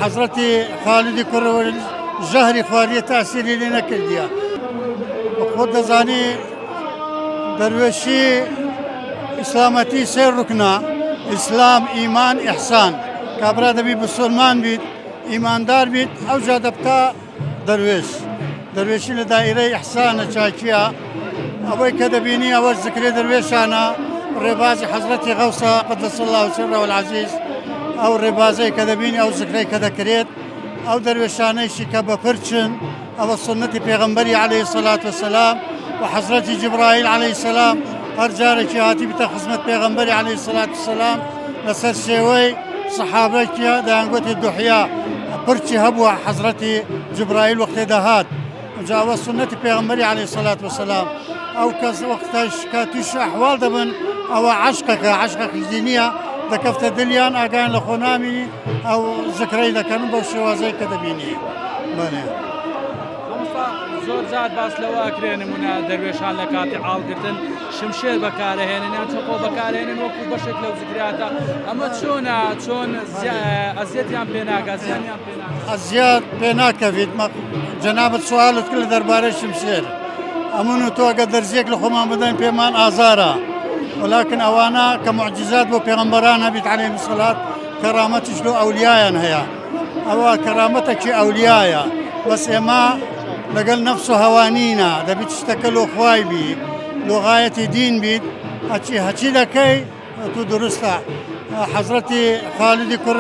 حضرتي خالدی کوڕ ژەهری خواریە تاسیری لێ نەکردیە. خۆت دەزانی دەروێشی ئیسلامەتی سێ ڕوکنە: ئیسلام، ئیمان، ئیحسان. کابرا دەبی مسلمان بیت، ئیماندار بیت، ئەوجا دەبتا دەروێش. دەروێشی لە دایرەی ئیحسانە، چاکیە. ئەوەی کە دەبینی ئەوە ذکرێ دەروێشانە، ڕێبازی حەزرەتی غەوسە قەدەس الله سرەهو العەزیز. ئەو ڕێبازەی کە دەبینی ئەو ذکرەی کە دەکرێت، ئەو دەروێشانەیشی کە بەپرچن، ئەوە سنەتی پێغەمبەری عەلەیهی سەڵات وسەلام و حەزرەتی جبرائیل عەلەیهی سەلام هەر جارێکی هاتی بتە خزمەت پێغەمبەری عەلەیهی سەڵات وسەلام لەسەر شێوەی سەحابەیەکە دەیانگوتی دوحیا پرچی هەبووە حەزرەتی جبرائیل وەختێ دەهات. جا ئەوە سنەتی پێغەمبەری عەلەیهی سەڵات وسەلام. ئەو کەس وەختەش کە تووشی ئەحواڵ دەبن، ئەوە عەشقەکە، عەشقێکی دینیە، دەکەفتە دڵیان، ئاگایان لە خۆ نامینی، ئەو ذکرەی دەکەن بەو شێوازەی کە دەبینی. بەڵێ. زۆر جار باس لەوە ئەکرێ نمونە دەروێشان لە کاتی عاڵگرتن شمشێر بەکارهێنن یان چۆقۆ بەکارهێنن وەکو بەشێک لەو ذکراتە. ئەمە چۆنە؟ چۆن ئەزیەتیان پێ ناکات، زیانیان پێ ناکات؟ ئەزیەت پێ ناکەویت. جەنابەت سوالت کرد لە دەربارەی شمشێر. ئەمون و تۆ ئەگە دەرزیەک لە خۆمان بدەین پێمان ئازارە، وەلاکن ئەوانە کە موعجزات بۆ پێغەمبەران هەبیت عەلەیهیمو السەلات، کەرامەتیش لۆ ئەولیایان هەیە. ئەوە کەرامەتێکی ئەولیایە، بەس ئێمە لەگەڵ نەفس و هەوانینە دەبیت شتەکە لۆ خوای بی، لۆ غایەتی دین بیت. هەچی دەکەی تو دروستە. حەزرەتی خالدی کوڕ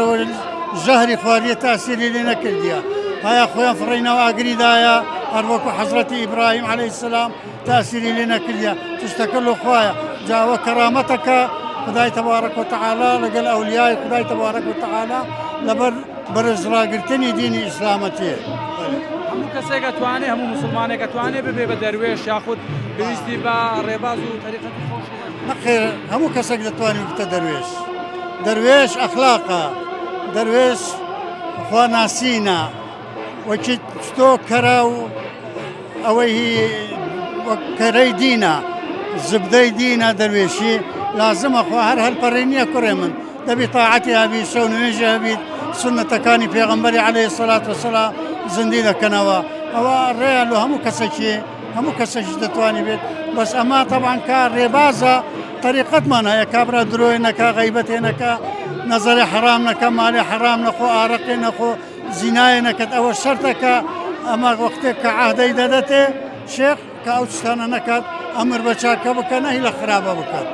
ژەهری خواریە تاسیری لێ نەکردیە. هەیە خۆیان فڕینەوە ئاگریدایە، هەر وەکو حەزرەتی ئیبراهیم عەلەیهی سەلام تاسیری لێ نەکردیە. شتەکە لۆ خوایە. جا ئەوە کەرامەتەکە خدای تەبارەک وتەعالا لەگەڵ ئەولیای خدای تەبارەک وتەعالا لەبەر بەرزڕاگرتنی دینی ئیسلامەتیە. هەموو کەسێک ئەتوانێت، هەموو مسلمانێک ئەتوانێت ببێ بە دەروێش یاخود پێویستی بە ڕێباز و تەریقەتی خۆش؟ نەخێر، هەموو کەسێک دەتوانێت بتە دەروێش. دەروێش ئەخلاقە، دەروێش خواناسینە، وەکی تۆ کەرە و ئەوەی کەرەی دینە، زبدەی دینە دەروێشی لازمە. خوا هەر هەلپەڕی نییە کوڕێ من، دەبی تاعەتی هەبی، شەو نوێژی هەبیت، سنەتەکانی پێغەمبەری عەلەیهی سەڵات وسەلام زندی دەکەنەوە. ئەوە ڕێیان لە هەموو کەسێکی، هەموو کەسێکی دەتوانی بێت. بەس ئەمە تەبعاً کار ڕێبازە، طریقەتمان هەیە. کابرا درۆی نەکا، غەیبەتێ نەکا، نەزەری حرام نەکە، مالی حرام نەخۆ، ئارەقێ نەخۆ، زینایە نەکەت. ئەوە شەرتەکە. ئەمە وەختێک کە عەهدەی دەدەتێ شێخ کە ئەو شتانە نەکات، ئەمر بە چاکە بکە، نەهی لە خراپە بکات.